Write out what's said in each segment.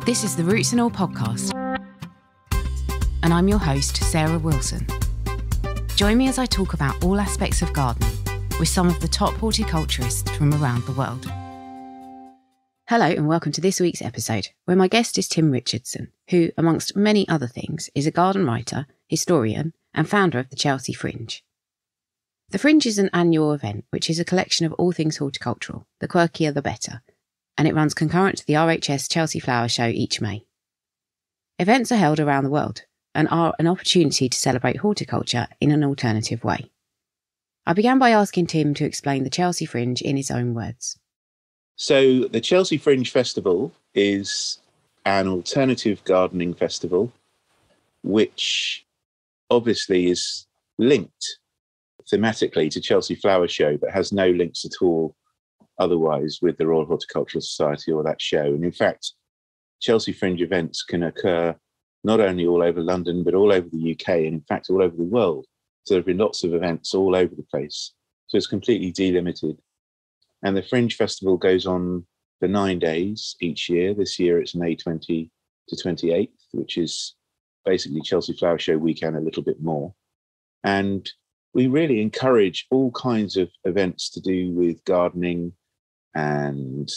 This is the Roots and All podcast, and I'm your host, Sarah Wilson. Join me as I talk about all aspects of gardening with some of the top horticulturists from around the world. Hello and welcome to this week's episode, where my guest is Tim Richardson, who, amongst many other things, is a garden writer, historian, and founder of the Chelsea Fringe. The Fringe is an annual event which is a collection of all things horticultural, the quirkier the better, and it runs concurrent to the RHS Chelsea Flower Show each May. Events are held around the world and are an opportunity to celebrate horticulture in an alternative way. I began by asking Tim to explain the Chelsea Fringe in his own words. So the Chelsea Fringe Festival is an alternative gardening festival, which obviously is linked thematically to Chelsea Flower Show, but has no links at all otherwise with the Royal Horticultural Society or that show. And in fact, Chelsea Fringe events can occur not only all over London, but all over the UK and in fact all over the world. So there have been lots of events all over the place. So it's completely delimited. And the Fringe Festival goes on for 9 days each year. This year it's May 20 to 28th, which is basically Chelsea Flower Show weekend, a little bit more. And we really encourage all kinds of events to do with gardening and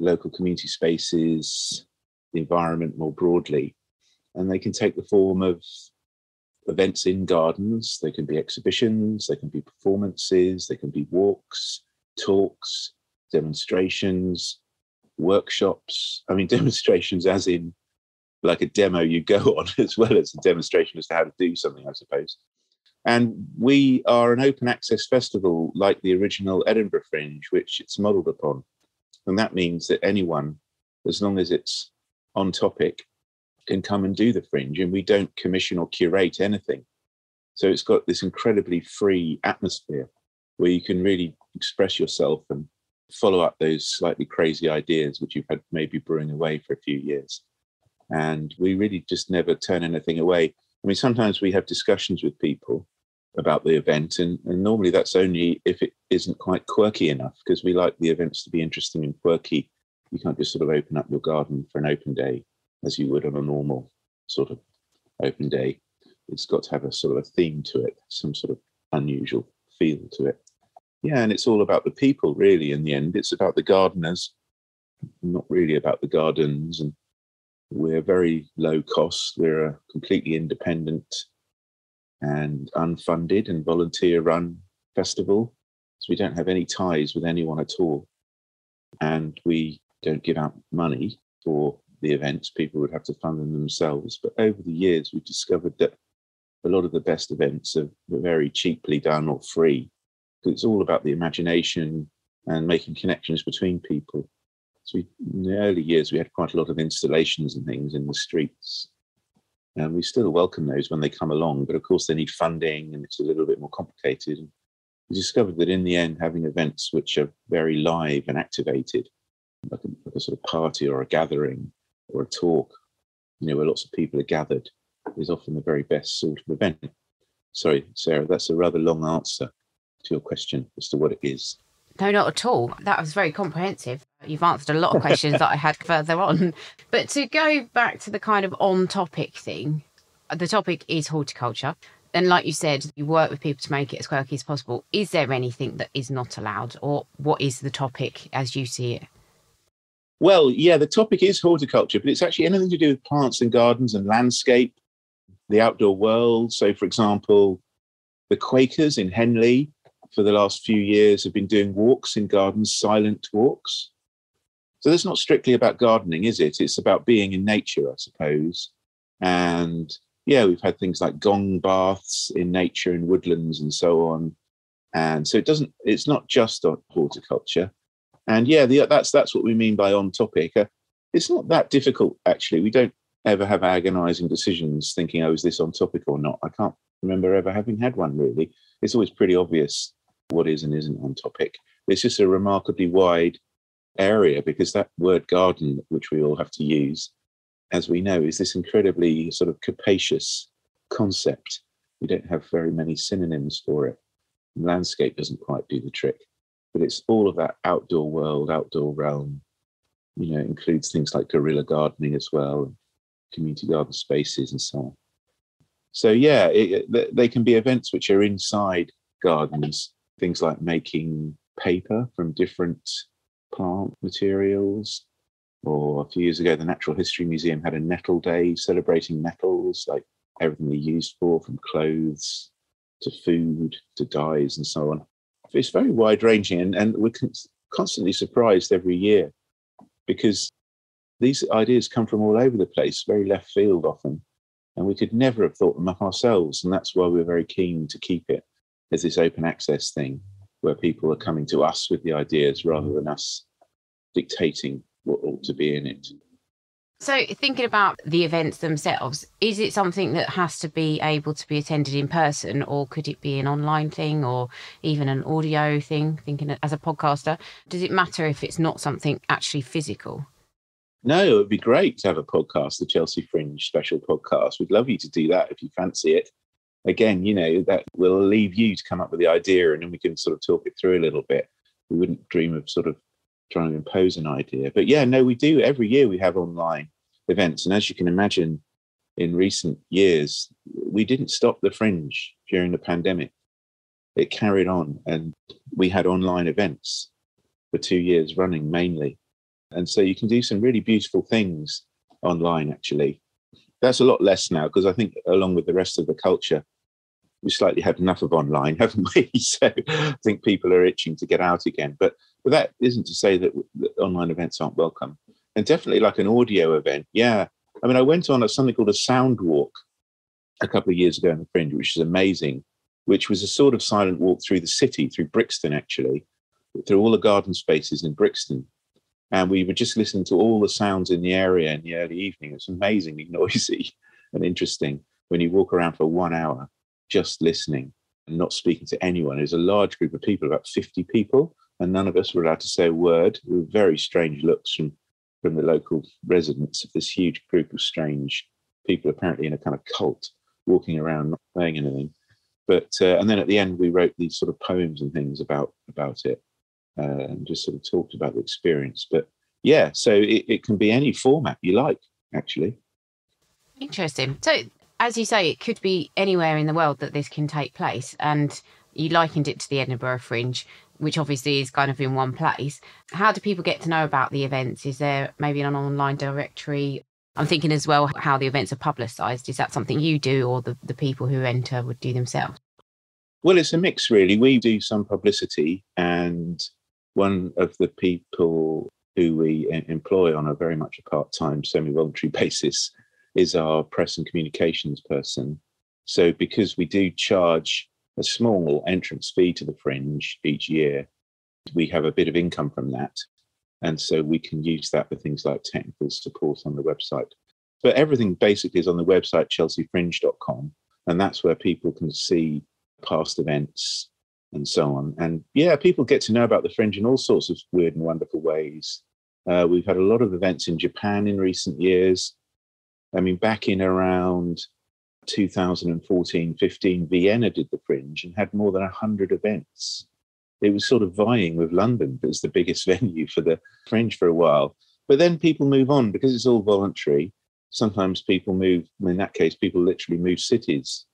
local community spaces, the environment more broadly. And they can take the form of events in gardens. They can be exhibitions, they can be performances, they can be walks, talks, demonstrations, workshops. I mean, demonstrations as in like a demo you go on, as well as a demonstration as to how to do something, I suppose. And we are an open access festival like the original Edinburgh Fringe, which it's modelled upon. And that means that anyone, as long as it's on topic, can come and do the Fringe. And we don't commission or curate anything. So it's got this incredibly free atmosphere where you can really express yourself and follow up those slightly crazy ideas which you've had maybe brewing away for a few years. And we really just never turn anything away. I mean, sometimes we have discussions with people about the event, and normally that's only if it isn't quite quirky enough, because we like the events to be interesting and quirky. You can't just sort of open up your garden for an open day as you would on a normal sort of open day. It's got to have a sort of a theme to it, some sort of unusual feel to it. Yeah, and it's all about the people, really, in the end. It's about the gardeners, not really about the gardens. And we're very low cost. We're a completely independent and unfunded and volunteer-run festival. So we don't have any ties with anyone at all. And we don't give out money for the events. People would have to fund them themselves. But over the years, we've discovered that a lot of the best events are very cheaply done or free. Because it's all about the imagination and making connections between people. So in the early years, we had quite a lot of installations and things in the streets. And we still welcome those when they come along. But of course, they need funding and it's a little bit more complicated. And we discovered that in the end, having events which are very live and activated, like a sort of party or a gathering or a talk, where lots of people are gathered, is often the very best sort of event. Sorry, Sarah, that's a rather long answer to your question as to what it is. No, not at all. That was very comprehensive. You've answered a lot of questions that I had further on. But to go back to the kind of on-topic thing, the topic is horticulture. And like you said, you work with people to make it as quirky as possible. Is there anything that is not allowed, or what is the topic as you see it? Well, yeah, the topic is horticulture, but it's actually anything to do with plants and gardens and landscape, the outdoor world. So, for example, the Quakers in Henley for the last few years have been doing walks in gardens, silent walks. So that's not strictly about gardening, is it? It's about being in nature, I suppose. And yeah, we've had things like gong baths in nature and woodlands and so on. And so it's not just on horticulture. And yeah, that's what we mean by on topic. It's not that difficult, actually. We don't ever have agonizing decisions thinking, oh, is this on topic or not? I can't remember ever having had one, really. It's always pretty obvious what is and isn't on topic. It's just a remarkably wide area, because that word garden, which we all have to use, as we know, is this incredibly sort of capacious concept. We don't have very many synonyms for it. Landscape doesn't quite do the trick, but it's all of that outdoor world, outdoor realm, It includes things like guerrilla gardening as well, community garden spaces and so on. So yeah, they can be events which are inside gardens, things like making paper from different plant materials. Or a few years ago, the Natural History Museum had a nettle day celebrating nettles, like everything they're used for, from clothes to food to dyes and so on. It's very wide ranging, and we're constantly surprised every year because these ideas come from all over the place, very left field often, and we could never have thought them up ourselves. And that's why we're very keen to keep it as this open access thing where people are coming to us with the ideas rather than us dictating what ought to be in it. So thinking about the events themselves, is it something that has to be able to be attended in person, or could it be an online thing or even an audio thing, thinking as a podcaster? Does it matter if it's not something actually physical? No, it would be great to have a podcast, the Chelsea Fringe special podcast. We'd love you to do that if you fancy it. Again, that will leave you to come up with the idea and then we can sort of talk it through a little bit. We wouldn't dream of sort of trying to impose an idea. But yeah, no, we do. Every year we have online events. And as you can imagine, in recent years, we didn't stop the Fringe during the pandemic. It carried on and we had online events for 2 years running mainly. And so you can do some really beautiful things online, actually. That's a lot less now because I think along with the rest of the culture, we slightly had enough of online, haven't we? So I think people are itching to get out again. But that isn't to say that online events aren't welcome. And definitely like an audio event. Yeah. I mean, I went on something called a sound walk a couple of years ago in the Fringe, which is amazing, which was a sort of silent walk through the city, through Brixton, actually, through all the garden spaces in Brixton. And we were just listening to all the sounds in the area in the early evening. It's amazingly noisy and interesting when you walk around for 1 hour just listening and not speaking to anyone. There's a large group of people, about 50 people, and none of us were allowed to say a word. There were very strange looks from the local residents of this huge group of strange people, apparently in a kind of cult, walking around, not saying anything. But and then at the end, we wrote these sort of poems and things about it. And just sort of talked about the experience. But yeah, so it can be any format you like, actually. Interesting. So, as you say, it could be anywhere in the world that this can take place. And you likened it to the Edinburgh Fringe, which obviously is kind of in one place. How do people get to know about the events? Is there maybe an online directory? I'm thinking as well how the events are publicised. Is that something you do or the people who enter would do themselves? Well, it's a mix, really. We do some publicity, and one of the people who we employ on a very much a part-time, semi-voluntary basis is our press and communications person. So because we do charge a small entrance fee to the Fringe each year, we have a bit of income from that. And so we can use that for things like technical support on the website. But everything basically is on the website, chelseafringe.com. And that's where people can see past events and so on. And yeah, people get to know about the Fringe in all sorts of weird and wonderful ways. We've had a lot of events in Japan in recent years. I mean, back in around 2014-15, Vienna did the Fringe and had more than 100 events. It was sort of vying with London as the biggest venue for the Fringe for a while. But then people move on because it's all voluntary. Sometimes people move, in that case, people literally move cities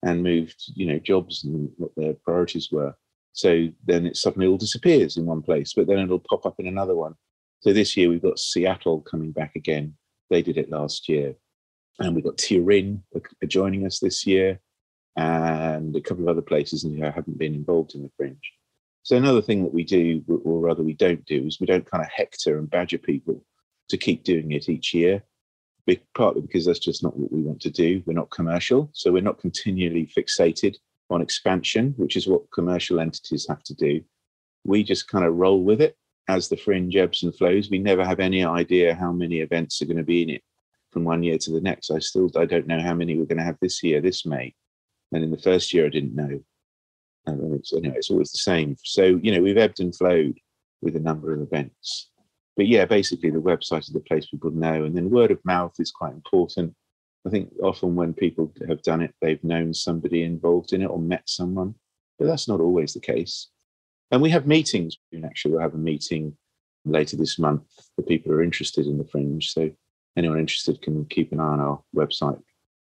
and moved, jobs and what their priorities were. So then it suddenly all disappears in one place, but then it'll pop up in another one. So this year we've got Seattle coming back again. They did it last year. And we've got Turin joining us this year and a couple of other places who haven't been involved in the Fringe. So another thing that we do, or rather we don't do, is we don't kind of hector and badger people to keep doing it each year. Partly because that's just not what we want to do. We're not commercial, so we're not continually fixated on expansion, which is what commercial entities have to do. We just kind of roll with it as the Fringe ebbs and flows. We never have any idea how many events are going to be in it from one year to the next. I don't know how many we're going to have this year, this May. And in the first year, I didn't know. And it's always the same. So, we've ebbed and flowed with a number of events. But yeah, basically the website is the place people know. And then word of mouth is quite important. I think often when people have done it, they've known somebody involved in it or met someone. But that's not always the case. And we have meetings. Actually, we'll have a meeting later this month for people who are interested in the Fringe. So anyone interested can keep an eye on our website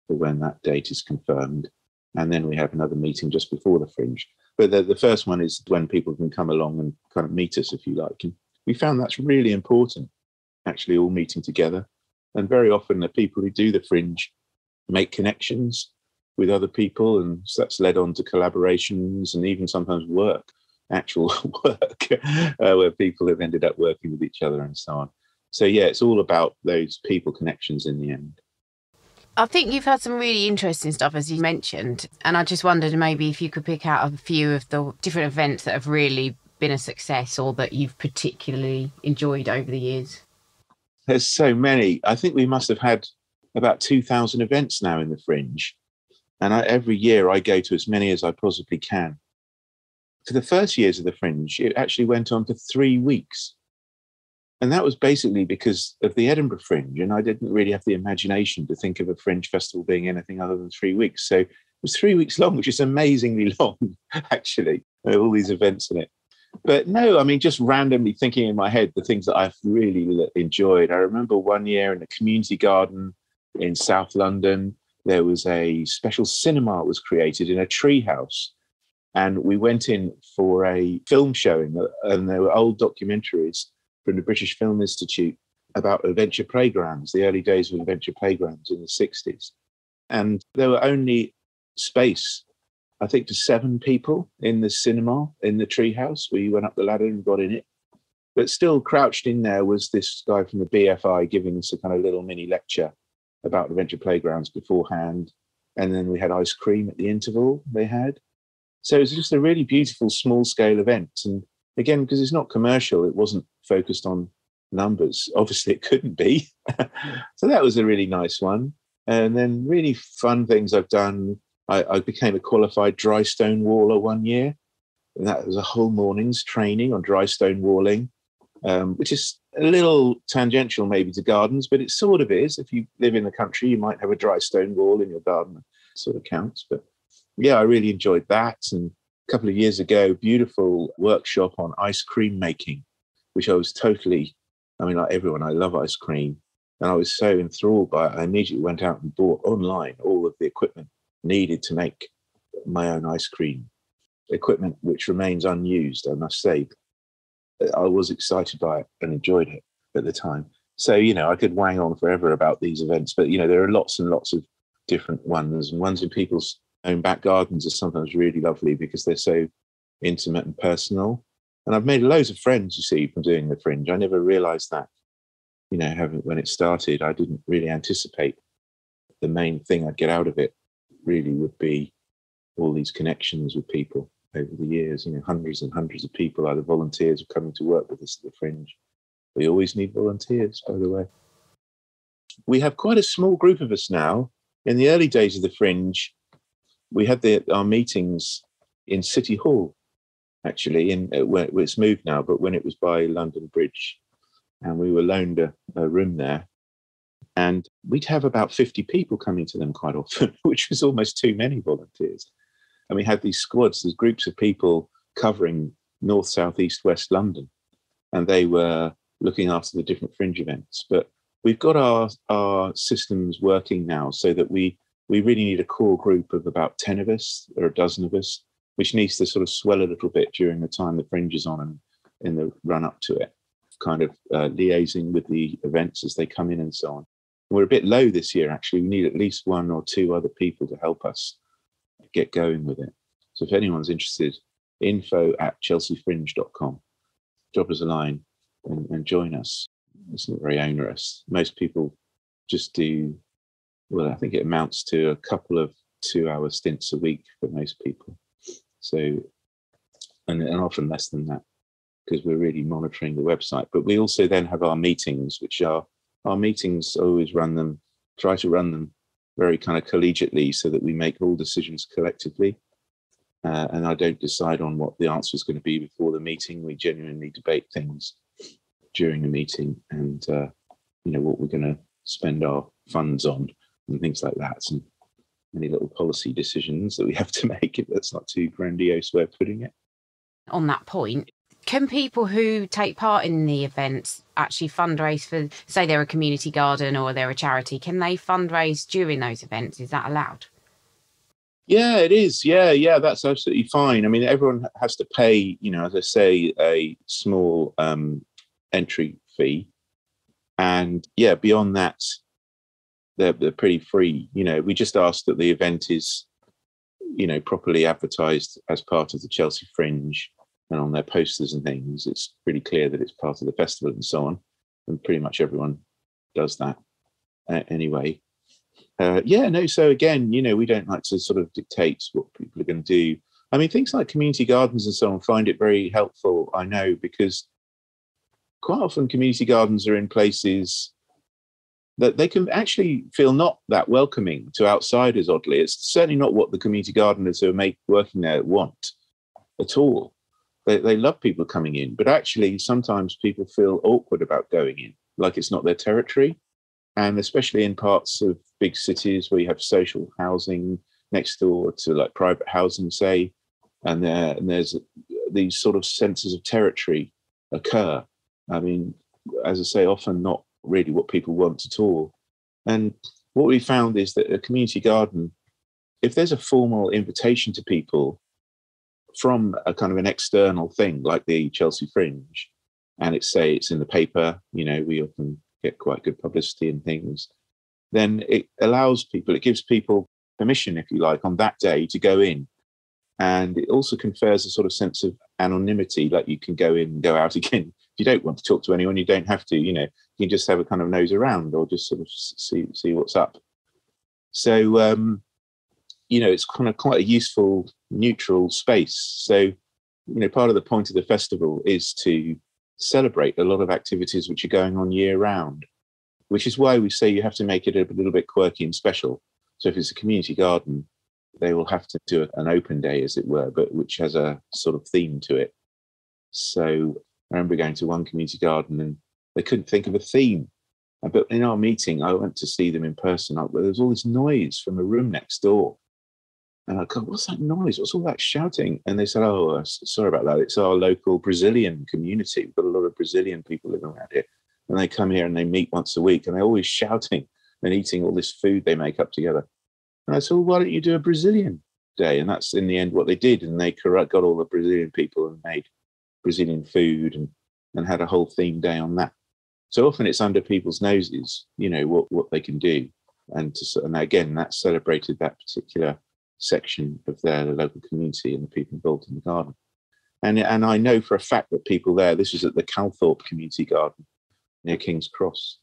for when that date is confirmed. And then we have another meeting just before the Fringe. But the first one is when people can come along and kind of meet us, if you like. And we found that's really important, actually, all meeting together. And very often the people who do the Fringe make connections with other people, and so that's led on to collaborations and even sometimes actual work, where people have ended up working with each other and so on. So, yeah, it's all about those people connections in the end. I think you've had some really interesting stuff, as you mentioned, and I just wondered maybe if you could pick out a few of the different events that have really been a success or that you've particularly enjoyed over the years. There's so many. I think we must have had about 2,000 events now in the Fringe, and every year I go to as many as I possibly can. For the first years of the Fringe, it actually went on for 3 weeks. And that was basically because of the Edinburgh Fringe. And I didn't really have the imagination to think of a Fringe festival being anything other than 3 weeks. So it was 3 weeks long, which is amazingly long, actually, all these events in it. But no, I mean, just randomly thinking in my head, the things that I've really enjoyed. I remember one year in the community garden in South London, there was a special cinema was created in a tree house. And we went in for a film showing, and there were old documentaries from the British Film Institute about adventure playgrounds, the early days of adventure playgrounds in the 60s. And there were only space, I think, for 7 people in the cinema, in the treehouse. We went up the ladder and got in it. But still crouched in there was this guy from the BFI giving us a kind of little mini lecture about adventure playgrounds beforehand. And then we had ice cream at the interval they had. So it was just a really beautiful small scale event. And again, because it's not commercial, it wasn't focused on numbers. Obviously, it couldn't be. So that was a really nice one. And then really fun things I've done. I became a qualified dry stone waller one year. And that was a whole morning's training on dry stone walling, which is a little tangential maybe to gardens, but it sort of is. If you live in the country, you might have a dry stone wall in your garden. It sort of counts. But yeah, I really enjoyed that. And a couple of years ago, beautiful workshop on ice cream making, which I was totally, I mean, like everyone, I love ice cream. And I was so enthralled by it. I immediately went out and bought online all of the equipment needed to make my own ice cream. Equipment which remains unused, I must say. I was excited by it and enjoyed it at the time. So, I could wang on forever about these events, but, there are lots and lots of different ones. And ones in people's own back gardens are sometimes really lovely because they're so intimate and personal. And I've made loads of friends, you see, from doing the Fringe. I never realised that, when it started, I didn't really anticipate the main thing I'd get out of it really would be all these connections with people over the years. Hundreds and hundreds of people, either volunteers or coming to work with us at the Fringe. We always need volunteers, by the way. We have quite a small group of us now. In the early days of the Fringe, we had our meetings in City Hall, actually, where it's moved now, but when it was by London Bridge, and we were loaned a room there. And we'd have about 50 people coming to them quite often, which was almost too many volunteers. And we had these squads, these groups of people covering north, south, east, west London. And they were looking after the different Fringe events. But we've got our systems working now so that we really need a core group of about 10 of us or a dozen of us, which needs to sort of swell a little bit during the time the Fringe is on and in the run up to it, kind of liaising with the events as they come in and so on. We're a bit low this year, actually. We need at least 1 or 2 other people to help us get going with it. So if anyone's interested, info@chelseafringe.com. Drop us a line and join us. It's not very onerous. Most people just do, well, I think it amounts to a couple of 2-hour stints a week for most people. So, and often less than that, because we're really monitoring the website. But we also then have our meetings, which are, our meetings always try to run them very kind of collegiately so that we make all decisions collectively. And I don't decide on what the answer is going to be before the meeting. We genuinely debate things during the meeting and, what we're going to spend our funds on and things like that. And any little policy decisions that we have to make, if that's not too grandiose way of putting it. On that point, Can people who take part in the events actually fundraise for, say they're a community garden or they're a charity, can they fundraise during those events? Is that allowed? Yeah, it is. Yeah, that's absolutely fine. I mean, everyone has to pay, as I say, a small entry fee. And yeah, beyond that, they're pretty free. We just ask that the event is, properly advertised as part of the Chelsea Fringe, and on their posters and things, it's pretty clear that it's part of the festival and so on. And pretty much everyone does that anyway. So again, we don't like to sort of dictate what people are going to do. I mean, things like community gardens and so on find it very helpful, I know, because quite often community gardens are in places that they can actually feel not that welcoming to outsiders, oddly. It's certainly not what the community gardeners who are working there want at all. They love people coming in, but actually sometimes people feel awkward about going in, like it's not their territory. And especially in parts of big cities where you have social housing next door to like private housing, say, and there's these sort of senses of territory occur. I mean, as I say, often not really what people want at all. And what we found is that a community garden, if there's a formal invitation to people from a kind of an external thing like the Chelsea Fringe, and it's in the paper, we often get quite good publicity and things, then it gives people permission, if you like, on that day to go in. And it also confers a sort of sense of anonymity, like you can go in and go out again. If you don't want to talk to anyone, you don't have to, you can just have a kind of nose around or just sort of see what's up. So, it's kind of quite a useful, neutral space. So, part of the point of the festival is to celebrate a lot of activities which are going on year round, which is why we say you have to make it a little bit quirky and special. So if it's a community garden, they will have to do an open day, as it were, but which has a sort of theme to it. So I remember going to one community garden and they couldn't think of a theme. But in our meeting, I went to see them in person. There was all this noise from a room next door. And I go, what's that noise? What's all that shouting? And they said, oh, sorry about that. It's our local Brazilian community. We've got a lot of Brazilian people living around here. And they come here and they meet once a week and they're always shouting and eating all this food they make up together. And I said, well, why don't you do a Brazilian day? And that's in the end what they did. And they got all the Brazilian people and made Brazilian food and had a whole theme day on that. So often it's under people's noses, what they can do. And again, that celebrated that particular section of their local community and the people involved in the garden. And I know for a fact that people there, this was at the Calthorpe Community Garden near King's Cross.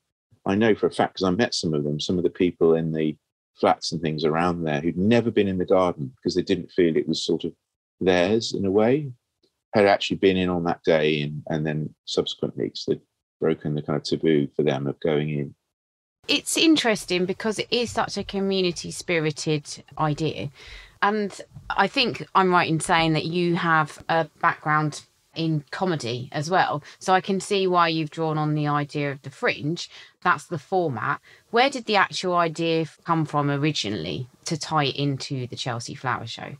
I know for a fact, because I met some of the people in the flats and things around there who'd never been in the garden because they didn't feel it was sort of theirs in a way, had actually been in on that day and then subsequently because they'd broken the kind of taboo for them of going in. It's interesting because it is such a community-spirited idea. And I think I'm right in saying that you have a background in comedy as well. So I can see why you've drawn on the idea of the Fringe. That's the format. Where did the actual idea come from originally to tie it into the Chelsea Flower Show?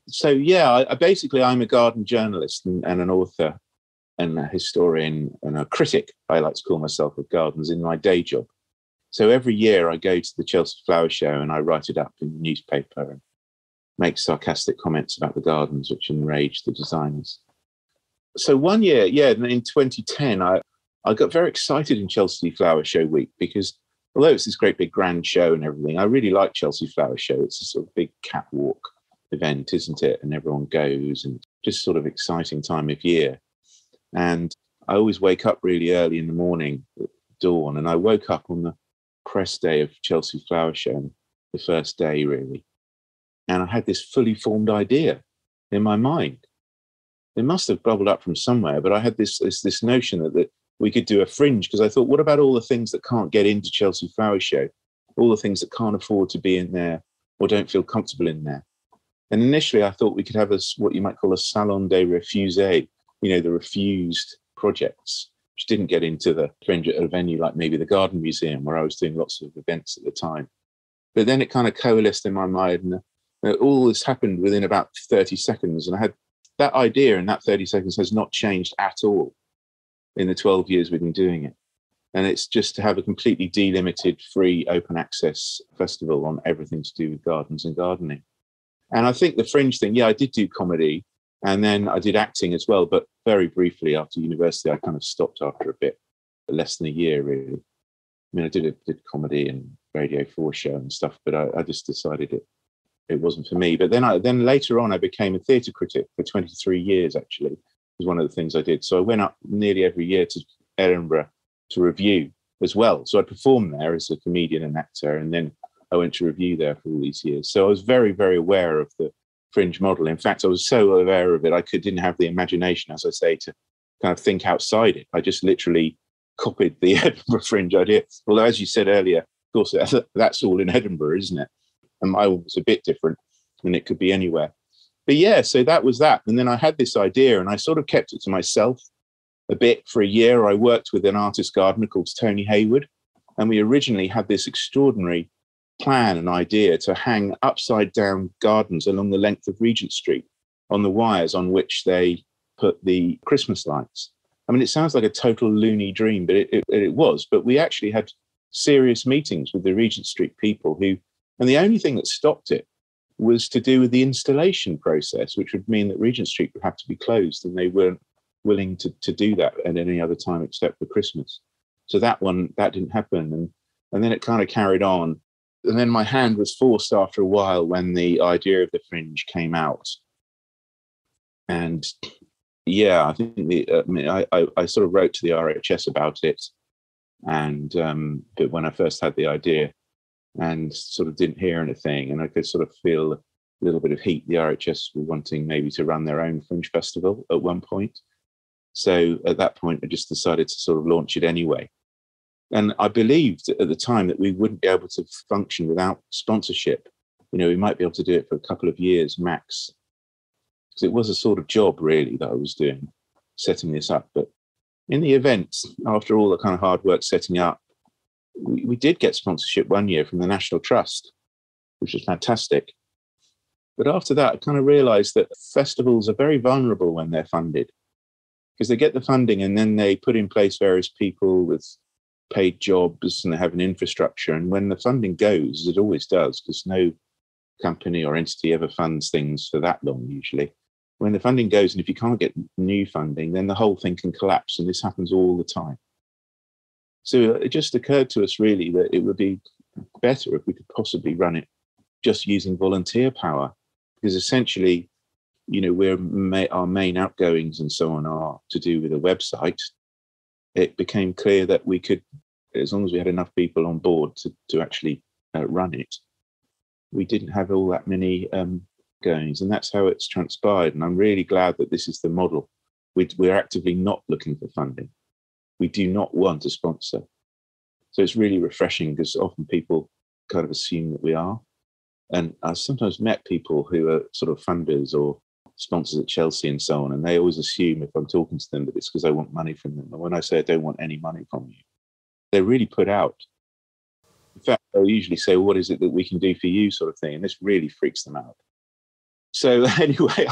So, yeah, I'm a garden journalist and an author and a historian and a critic, I like to call myself, of gardens in my day job. So every year I go to the Chelsea Flower Show and I write it up in the newspaper and make sarcastic comments about the gardens, which enrage the designers. So one year, in 2010, I got very excited in Chelsea Flower Show week because although it's this great big grand show and everything, I really like Chelsea Flower Show. It's a sort of big catwalk event, isn't it? And everyone goes and just sort of exciting time of year. And I always wake up really early in the morning at dawn. And I woke up on the press day of Chelsea Flower Show, the first day really. And I had this fully formed idea in my mind. It must have bubbled up from somewhere, but I had this notion that we could do a fringe because I thought, what about all the things that can't get into Chelsea Flower Show? All the things that can't afford to be in there or don't feel comfortable in there. And initially I thought we could have what you might call a salon des refusés, the refused projects, which didn't get into the fringe at a venue like maybe the Garden Museum, where I was doing lots of events at the time. But then it kind of coalesced in my mind, and all this happened within about 30 seconds. And I had that idea in that 30 seconds has not changed at all in the 12 years we've been doing it. And it's just to have a completely delimited, free, open access festival on everything to do with gardens and gardening. And I think the Fringe thing, I did do comedy, and then I did acting as well, but very briefly after university. I kind of stopped after a bit, less than a year, really. I mean, I did comedy and Radio 4 show and stuff, but I just decided it wasn't for me. But then later on, I became a theatre critic for 23 years, actually. It was one of the things I did. So I went up nearly every year to Edinburgh to review as well. So I performed there as a comedian and actor, and then I went to review there for all these years. So I was very, very aware of the Fringe model. In fact, I was so aware of it, didn't have the imagination, as I say, to kind of think outside it. I just literally copied the Edinburgh Fringe idea. Although, as you said earlier, of course, that's all in Edinburgh, isn't it? And my one was a bit different, and it could be anywhere. But so that was that. And then I had this idea, and I sort of kept it to myself a bit for a year. I worked with an artist gardener called Tony Hayward, and we originally had this extraordinary plan and idea to hang upside down gardens along the length of Regent Street on the wires on which they put the Christmas lights. I mean, it sounds like a total loony dream, but it was. But we actually had serious meetings with the Regent Street people and the only thing that stopped it was to do with the installation process, which would mean that Regent Street would have to be closed, and they weren't willing to do that at any other time except for Christmas. So that didn't happen. And then it kind of carried on. And then my hand was forced after a while when the idea of the Fringe came out. And I think I sort of wrote to the RHS about it. And but when I first had the idea and sort of didn't hear anything, and I could sort of feel a little bit of heat. The RHS were wanting maybe to run their own Fringe festival at one point. So at that point, I just decided to sort of launch it anyway. And I believed at the time that we wouldn't be able to function without sponsorship. We might be able to do it for a couple of years max. Because it was a sort of job, really, that I was doing, setting this up. But in the event, after all the kind of hard work setting up, we did get sponsorship one year from the National Trust, which was fantastic. But after that, I kind of realised that festivals are very vulnerable when they're funded, because they get the funding and then they put in place various people with paid jobs and they have an infrastructure. And when the funding goes, as it always does, because no company or entity ever funds things for that long usually, when the funding goes and if you can't get new funding, then the whole thing can collapse. And this happens all the time. So it just occurred to us really that it would be better if we could possibly run it just using volunteer power, because essentially, our main outgoings and so on are to do with a website. It became clear that we could, as long as we had enough people on board to actually run it, we didn't have all that many goings. And that's how it's transpired. And I'm really glad that this is the model. We're actively not looking for funding. We do not want a sponsor. So it's really refreshing, because often people kind of assume that we are. And I've sometimes met people who are sort of funders or sponsors at Chelsea and so on, and they always assume if I'm talking to them that it's because I want money from them. And when I say I don't want any money from you, they're really put out. In fact, they'll usually say, well, what is it that we can do for you, sort of thing. And this really freaks them out. So anyway,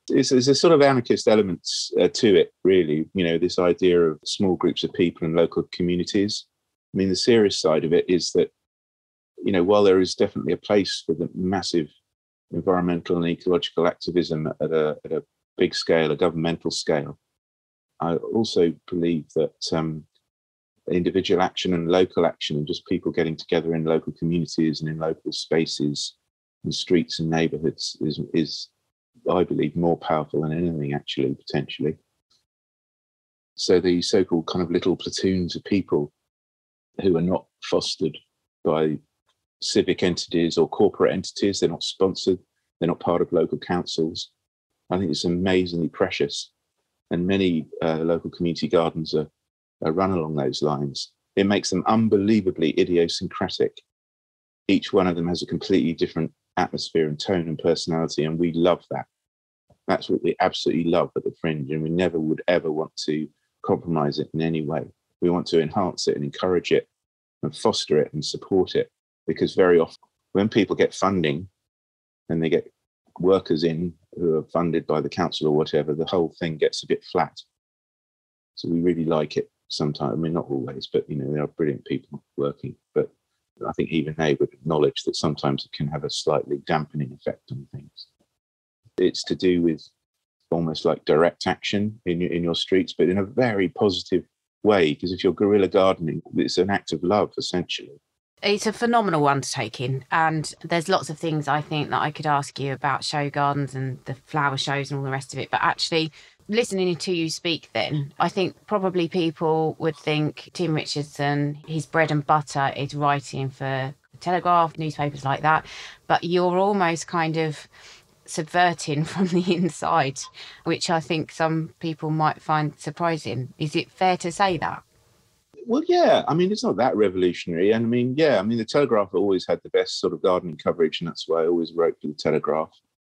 there's a sort of anarchist elements to it, really. This idea of small groups of people and local communities. I mean, the serious side of it is that, while there is definitely a place for the massive environmental and ecological activism at a big scale, a governmental scale, I also believe that individual action and local action and just people getting together in local communities and in local spaces and streets and neighbourhoods is, I believe, more powerful than anything, actually, potentially. So the so-called kind of little platoons of people who are not fostered by civic entities or corporate entities, they're not sponsored, they're not part of local councils, I think it's amazingly precious. And many local community gardens are run along those lines. It makes them unbelievably idiosyncratic. Each one of them has a completely different atmosphere and tone and personality, and we love that. That's what we absolutely love at the Fringe, and we never would ever want to compromise it in any way. We want to enhance it and encourage it and foster it and support it, because very often when people get funding and they get workers in who are funded by the council or whatever, the whole thing gets a bit flat. So we really like it sometimes. I mean, not always, but, there are brilliant people working. But I think even they would acknowledge that sometimes it can have a slightly dampening effect on things. It's to do with almost like direct action in your streets, but in a very positive way, because if you're guerrilla gardening, it's an act of love, essentially. It's a phenomenal undertaking, and there's lots of things I think that I could ask you about show gardens and the flower shows and all the rest of it. But actually, listening to you speak then, I think probably people would think Tim Richardson, his bread and butter is writing for the Telegraph, newspapers like that, but you're almost kind of subverting from the inside, which I think some people might find surprising. Is it fair to say that? Well, yeah. I mean, it's not that revolutionary. And the Telegraph always had the best sort of gardening coverage, and that's why I always wrote for the Telegraph.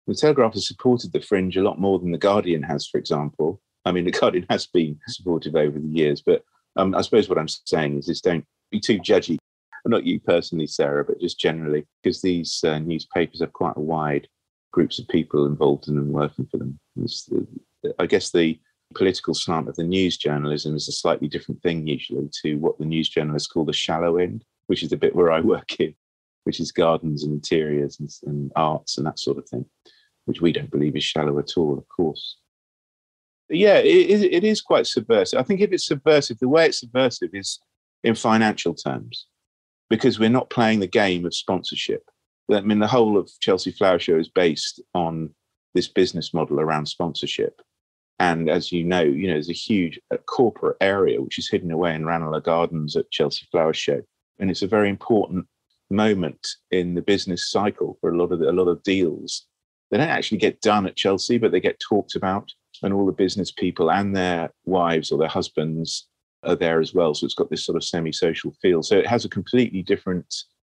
The Telegraph has supported the Fringe a lot more than the Guardian has, for example. I mean, the Guardian has been supportive over the years, but I suppose what I'm saying is don't be too judgy. Not you personally, Sarah, but just generally, because these newspapers have quite a wide groups of people involved in them, working for them. I guess the political slant of the news journalism is a slightly different thing usually to what the news journalists call the shallow end, which is the bit where I work in, which is gardens and interiors and arts and that sort of thing, which we don't believe is shallow at all, of course. But yeah, it is quite subversive. I think if it's subversive, the way it's subversive is in financial terms, because we're not playing the game of sponsorship. I mean, the whole of Chelsea Flower Show is based on this business model around sponsorship. And as you know, there's a huge corporate area which is hidden away in Ranelagh Gardens at Chelsea Flower Show. And it's a very important moment in the business cycle for a lot of deals. They don't actually get done at Chelsea, but they get talked about. And all the business people and their wives or their husbands are there as well. So it's got this sort of semi-social feel. So it has a completely different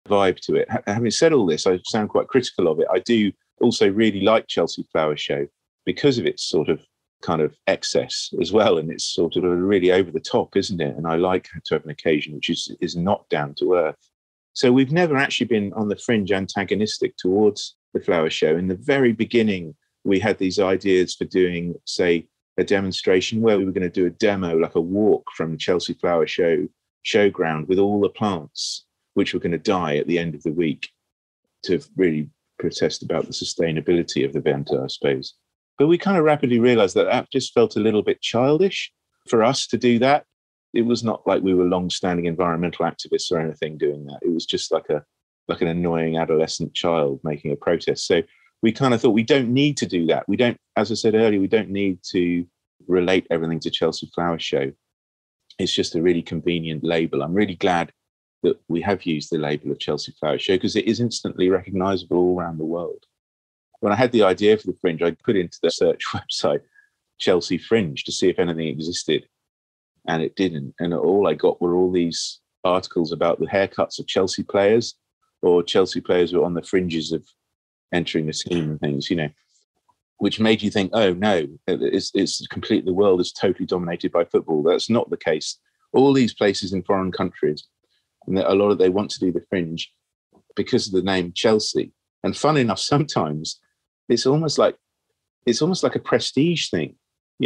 vibe to it. Having said all this, I sound quite critical of it. I do also really like Chelsea Flower Show because of its sort of kind of excess as well, and it's sort of really over the top, isn't it? And I like to have an occasion which is not down to earth. So we've never actually been on the Fringe antagonistic towards the flower show. In the very beginning, we had these ideas for doing, say, a demonstration where we were going to do a demo, like a walk from Chelsea Flower Show showground with all the plants which were going to die at the end of the week, to really protest about the sustainability of the event, I suppose. But we kind of rapidly realized that just felt a little bit childish for us to do that. It was not like we were long-standing environmental activists or anything doing that. It was just like an annoying adolescent child making a protest. So we kind of thought, we don't need to do that. We don't, as I said earlier, we don't need to relate everything to Chelsea Flower Show. It's just a really convenient label. I'm really glad that we have used the label of Chelsea Flower Show because it is instantly recognizable all around the world. When I had the idea for the Fringe, I put into the search website Chelsea Fringe to see if anything existed, and it didn't. And all I got were all these articles about the haircuts of Chelsea players, or Chelsea players were on the fringes of entering the team and things, which made you think, oh no, it's complete. The world is totally dominated by football. That's not the case. All these places in foreign countries, and a lot of they want to do the Fringe because of the name Chelsea. And fun enough, sometimes it's almost like a prestige thing.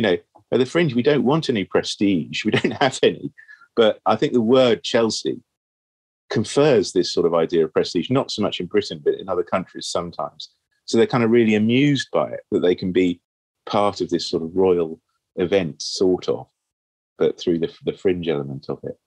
At the Fringe, we don't want any prestige. We don't have any. But I think the word Chelsea confers this sort of idea of prestige, not so much in Britain, but in other countries sometimes. So they're kind of really amused by it, that they can be part of this sort of royal event, sort of, but through the Fringe element of it.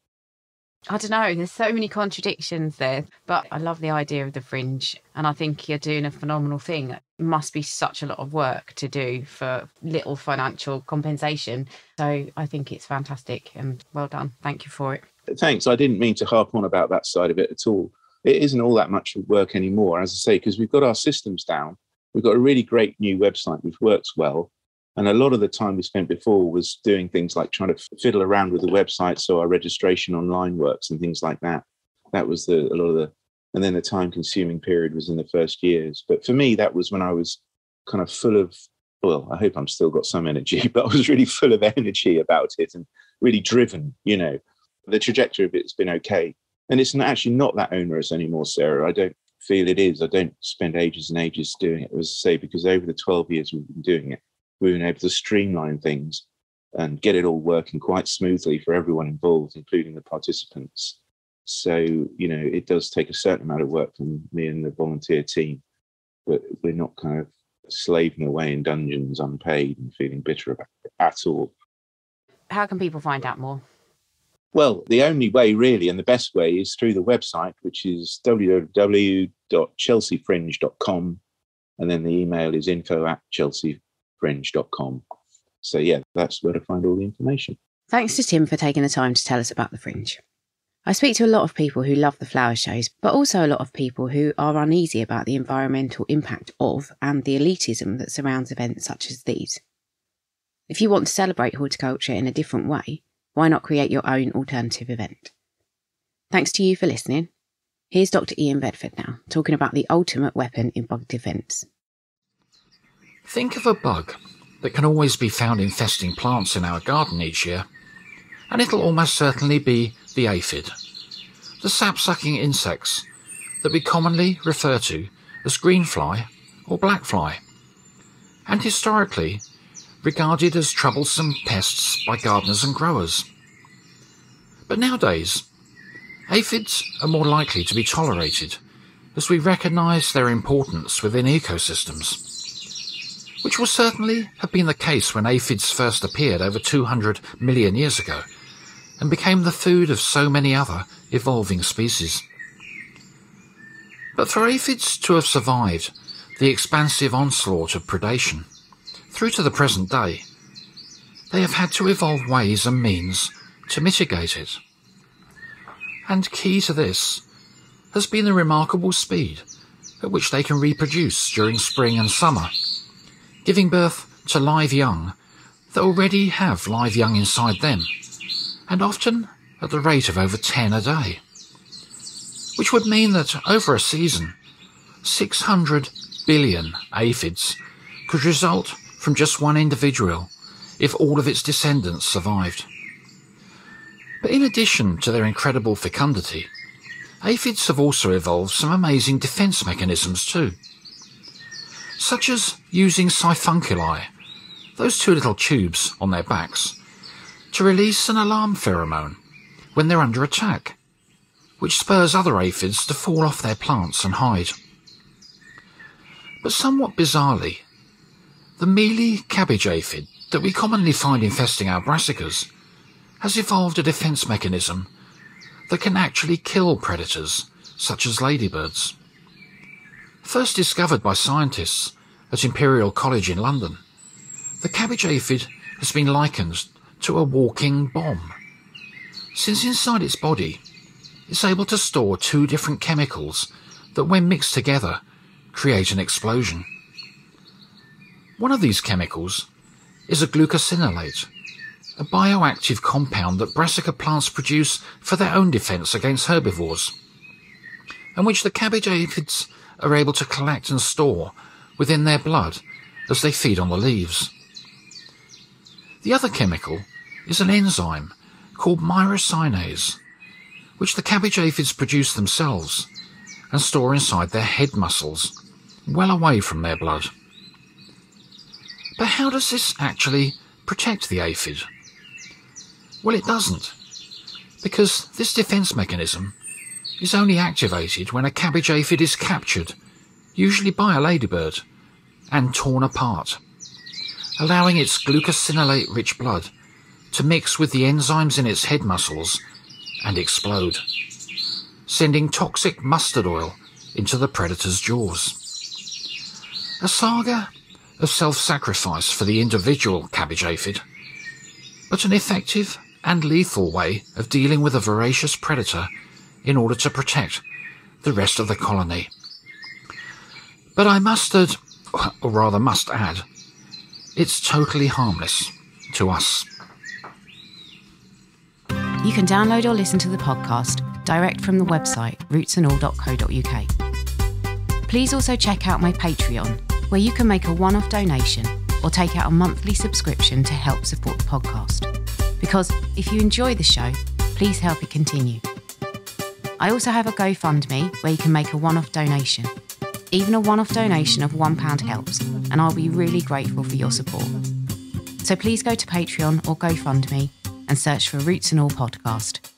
I don't know, there's so many contradictions there, but I love the idea of the Fringe, and I think you're doing a phenomenal thing. It must be such a lot of work to do for little financial compensation. So I think it's fantastic, and well done. Thank you for it. Thanks. I didn't mean to harp on about that side of it at all. It isn't all that much work anymore, as I say, because we've got our systems down. We've got a really great new website which works well. And a lot of the time we spent before was doing things like trying to fiddle around with the website so our registration online works and things like that. That was and then the time-consuming period was in the first years. But for me, that was when I was kind of full of, well, I hope I'm still got some energy, but I was really full of energy about it and really driven, The trajectory of it has been okay. And it's actually not that onerous anymore, Sarah. I don't feel it is. I don't spend ages and ages doing it, as I say, because over the 12 years we've been doing it, we've been able to streamline things and get it all working quite smoothly for everyone involved, including the participants. So, it does take a certain amount of work from me and the volunteer team, but we're not kind of slaving away in dungeons unpaid and feeling bitter about it at all. How can people find out more? Well, the only way really, and the best way, is through the website, which is www.chelseafringe.com, and then the email is info@chelseafringe.com. So yeah, that's where to find all the information. Thanks to Tim for taking the time to tell us about the Fringe. I speak to a lot of people who love the flower shows, but also a lot of people who are uneasy about the environmental impact of and the elitism that surrounds events such as these. If you want to celebrate horticulture in a different way, why not create your own alternative event? Thanks to you for listening. Here's Dr. Ian Bedford now, talking about the ultimate weapon in bug defence. Think of a bug that can always be found infesting plants in our garden each year, and it'll almost certainly be the aphid, the sap-sucking insects that we commonly refer to as greenfly or blackfly, and historically regarded as troublesome pests by gardeners and growers. But nowadays, aphids are more likely to be tolerated as we recognise their importance within ecosystems, which will certainly have been the case when aphids first appeared over 200 million years ago and became the food of so many other evolving species. But for aphids to have survived the expansive onslaught of predation through to the present day, they have had to evolve ways and means to mitigate it. And key to this has been the remarkable speed at which they can reproduce during spring and summer, giving birth to live young that already have live young inside them, and often at the rate of over 10 a day, which would mean that over a season, 600 billion aphids could result from just one individual if all of its descendants survived. But in addition to their incredible fecundity, aphids have also evolved some amazing defence mechanisms too, such as using siphuncuли, those two little tubes on their backs, to release an alarm pheromone when they're under attack, which spurs other aphids to fall off their plants and hide. But somewhat bizarrely, the mealy cabbage aphid that we commonly find infesting our brassicas has evolved a defence mechanism that can actually kill predators such as ladybirds. First discovered by scientists at Imperial College in London, the cabbage aphid has been likened to a walking bomb, since inside its body it's able to store two different chemicals that, when mixed together, create an explosion. One of these chemicals is a glucosinolate, a bioactive compound that brassica plants produce for their own defence against herbivores, and which the cabbage aphids are able to collect and store within their blood as they feed on the leaves. The other chemical is an enzyme called myrosinase, which the cabbage aphids produce themselves and store inside their head muscles, well away from their blood. But how does this actually protect the aphid? Well, it doesn't, because this defence mechanism is only activated when a cabbage aphid is captured, usually by a ladybird, and torn apart, allowing its glucosinolate-rich blood to mix with the enzymes in its head muscles and explode, sending toxic mustard oil into the predator's jaws. A saga of self-sacrifice for the individual cabbage aphid, but an effective and lethal way of dealing with a voracious predator in order to protect the rest of the colony. But I must add, it's totally harmless to us. You can download or listen to the podcast direct from the website rootsandall.co.uk. Please also check out my Patreon, where you can make a one-off donation or take out a monthly subscription to help support the podcast. Because if you enjoy the show, please help it continue. I also have a GoFundMe where you can make a one-off donation. Even a one-off donation of £1 helps, and I'll be really grateful for your support. So please go to Patreon or GoFundMe and search for Roots and All Podcast.